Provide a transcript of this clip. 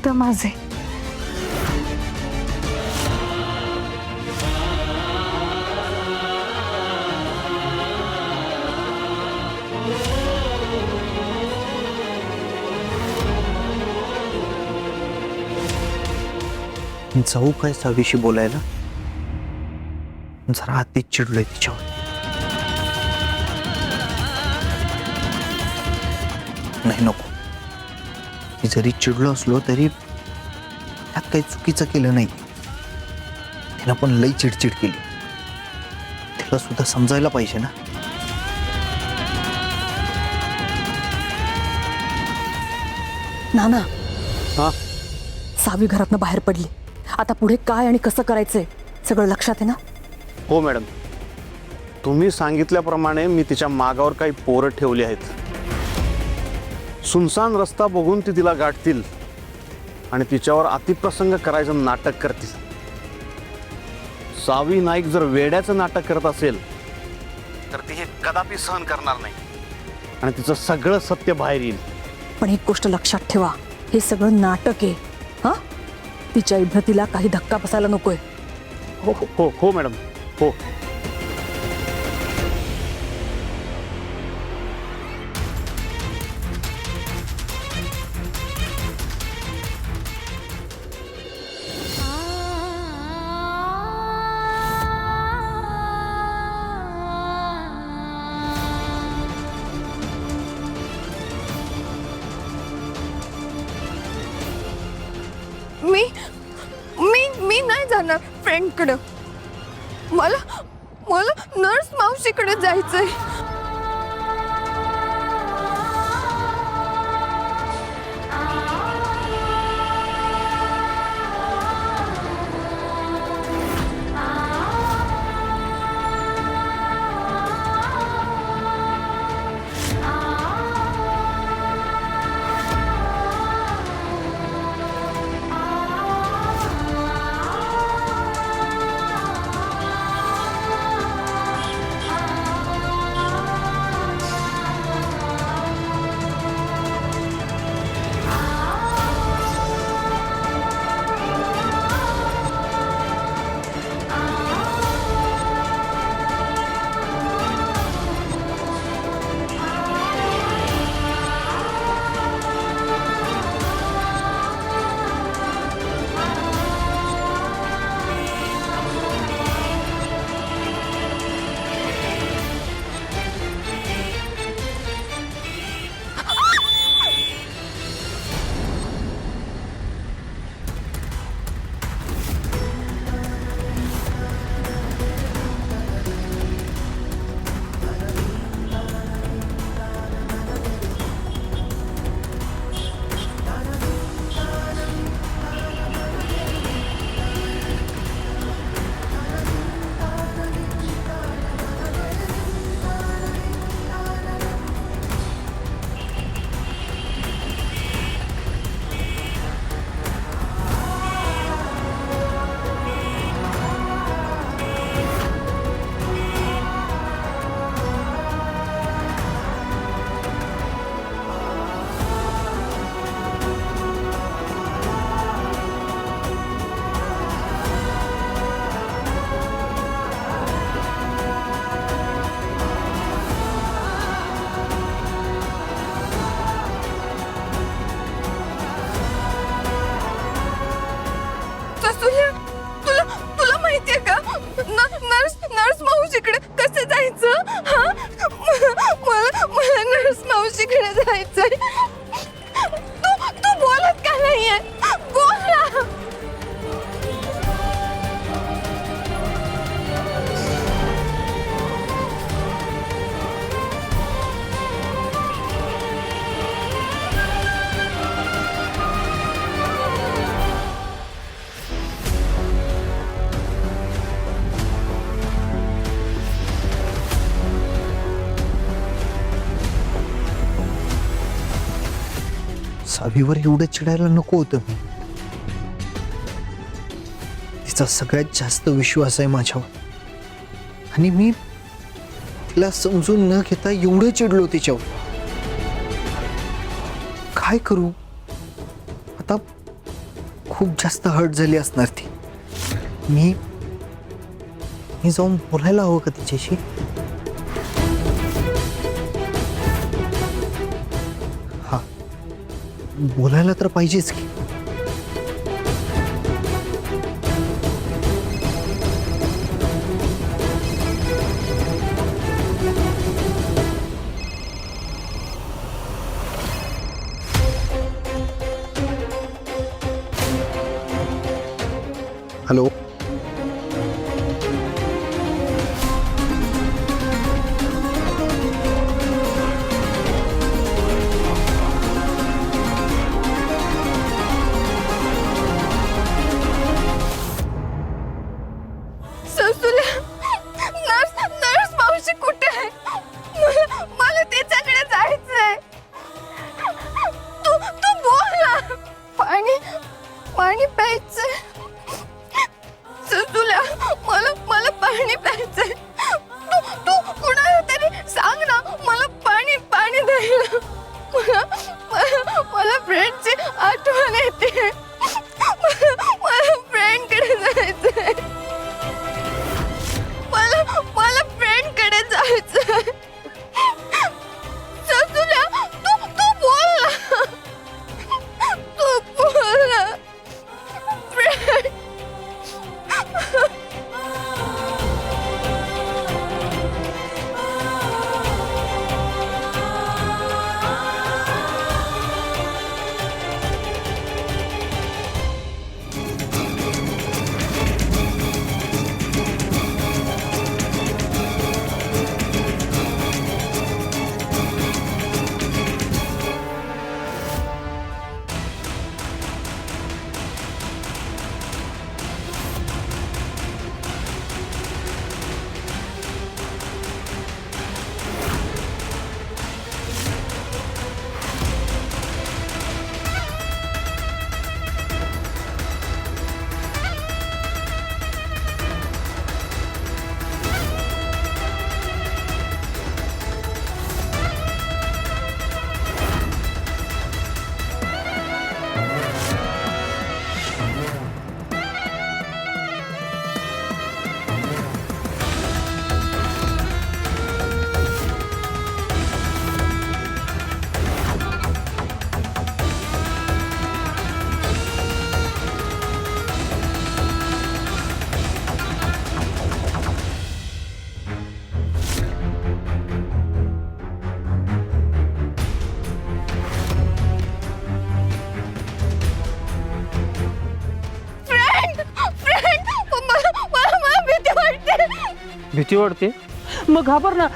फक्त माझे. जाऊ काय सावीशी बोलायला? जरा आधीच चिडलोय तिच्यावर. नाही नको. मी जरी चिडलो असलो तरी त्यात काही चुकीचं केलं नाही. तिनं पण लई चिडचिड केली. तिला सुद्धा समजायला पाहिजे ना. नाना, हा सावी घरातनं बाहेर पडली. आता पुढे काय आणि कसं करायचंय सगळं लक्षात आहे ना? हो मॅडम, तुम्ही सांगितल्याप्रमाणे मी तिच्या मागावर काही पोरं ठेवली आहेत. सुनसान रस्ता बघून ती तिला गाठतील आणि तिच्यावर अतिप्रसंग करायचं नाटक करतील. सावी नाईक जर वेड्याचं नाटक करत असेल तर ती हे कदापि सहन करणार नाही आणि तिचं सगळं सत्य बाहेर येईल. पण एक गोष्ट लक्षात ठेवा, हे सगळं नाटक आहे. हा, तिच्या इब्रतीला काही धक्का बसायला नकोय. हो हो हो हो मॅडम, हो. मी नाही जाणार फ्रेंडकडे. मला मला नर्स मावशीकडे जायचंय. तुला माहितीये का नर्स मावशीकडे कसं जायचं? हा, मला नर्स मावशीकडे जायचंय. तू बोलत का नाहीये? बोल ना. सावीवर एवढं चिडायला नको होतं. तिचा सगळ्यात जास्त विश्वास आहे माझ्यावर आणि मी तिला समजून न घेता एवढं चिडलो तिच्यावर. काय करू आता? खूप जास्त हर्ट झाली असणार ती. मी जाऊन बोलायला हवं का तिच्याशी? हा, बोलायला तर पाहिजेच की. हॅलो. ससुल्या, नर्स मावशी कुठे आहे? मला तिच्याकडे जायचंय. तू बोल ना. पाणी प्यायचंय. ससुल्या, मला पाणी प्यायचंय. तू कुणाला तरी सांग ना, मला पाणी द्यायला. मला फ्रेंडची आठवण येते. मला फ्रेंडकडे जायचंय. मला फ्रेंडकडे जायचंय. ससुल्या, तू बोल ना. तू बोल ना. फ्रेंड. भीती वाटते? मग घाबर ना.